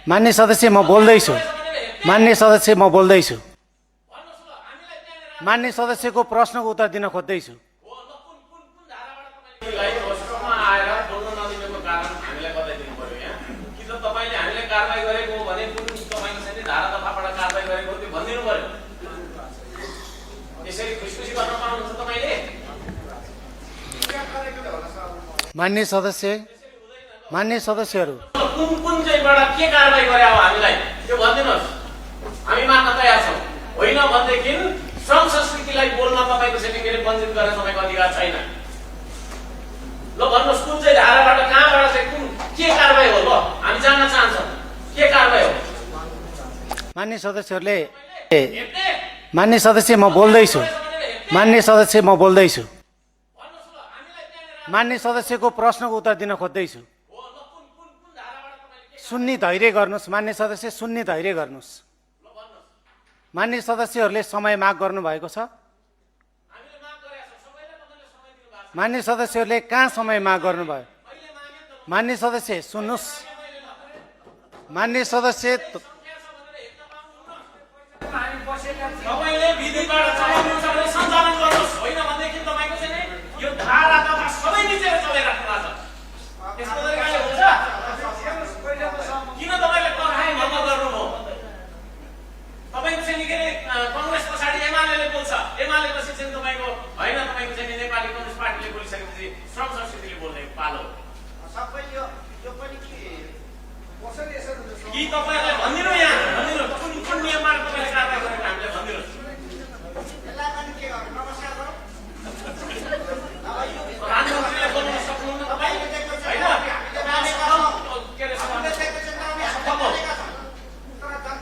मान्य सदस्य म बोल्दैछु। मान्य सदस्य म बोल्दैछु। मान्य सदस्यको प्रश्नको उत्तर दिन खोज्दैछु। मान्य सदस्य, मान्य सदस्यहरू, कुन चाहिँबाट के कारबाही गरे अब हामीलाई त्यो भनिदिनुहोस्। हामी मान्न तयार छौँ। होइन भनेदेखि श्रम संस्कृतिलाई बोल्न तपाईँको चाहिँ के अरे वञ्चित गर्ने तपाईँको अधिकार छैन। ल भन्नुहोस् कुन चाहिँ धाराबाट कहाँबाट चाहिँ कुन के कारबाही हो? ल हामी जान्न चाहन्छौँ के कारबाही हो। मान्य सदस्यहरूले, मान्य सदस्य म बोल्दैछु। मान्य सदस्य म बोल्दैछु। मान्य सदस्यको प्रश्नको उत्तर दिन खोज्दैछु। सुन्ने धैर्य गर्नुहोस्। मान्य सदस्य सुन्ने धैर्य गर्नुहोस्। मान्य सदस्यहरूले समय माग गर्नुभएको छ। मान्य सदस्यहरूले कहाँ समय माग गर्नुभयो? मान्य सदस्य सुन्नुहोस्। मान्य सदस्य तपाईले विधिबाट चलाउनुहुन्छ भने सञ्चालन गर्नुहोस्। होइन भनेदेखि तपाईको चाहिँ यो धारा तथा सबै मिचेर चलाइराख्नु भएको छ। यस्तो तरिकाले हुन्छ? किन तपाईले कहाँ भङ्ग गर्नुभयो? तपाईको चाहिँ के अरे कांग्रेस पछाडि एमाले बोल्छ। एमाले पछि चाहिँ तपाईको होइन तपाईको चाहिँ नेपाली कम्युनिस्ट पार्टीले बोलिसकेपछि श्रम संस्कृतिले बोल्ने पालो सबै यो पनि के कसरी यसरी कि तपाईहरुले भन्दिनु यहाँ भन्दिनु कुन नियमबाट तपाईले कारबाही गरेको हामीले भन्दिनु। यसलाई पनि के गर्नु? नमस्कार गरौँ। प्रधानमन्त्रीले बोल्न सक्नुहुन्न तपाईँ? होइन के अरे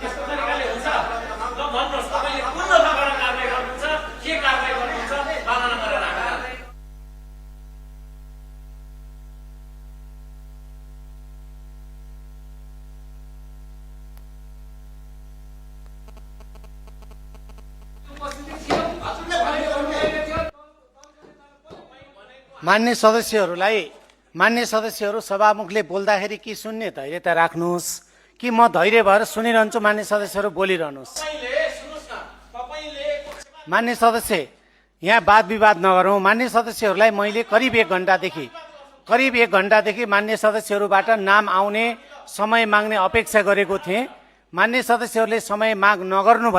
यस्तो तरिकाले हुन्छ? ल भन्नुहोस् तपाईँले कुन दफाबाट कारबाही गर्नुहुन्छ? के कारबाही गर्नुहुन्छ? पालना गरेर राख्नु। मान्य सदस्यहरूलाई, मान्य सदस्यहरू सभामुखले बोल्दाखेरि कि सुन्ने धैर्यता राख्नुहोस् कि म धैर्य भएर सुनिरहन्छु। मान्य सदस्यहरू बोलिरहनुहोस्। मान्य सदस्य यहाँ वाद विवाद नगरौँ। मान्य सदस्यहरूलाई मैले करिब एक घण्टादेखि मान्य सदस्यहरूबाट नाम आउने समय माग्ने अपेक्षा गरेको थिएँ। मान्य सदस्यहरूले समय माग नगर्नु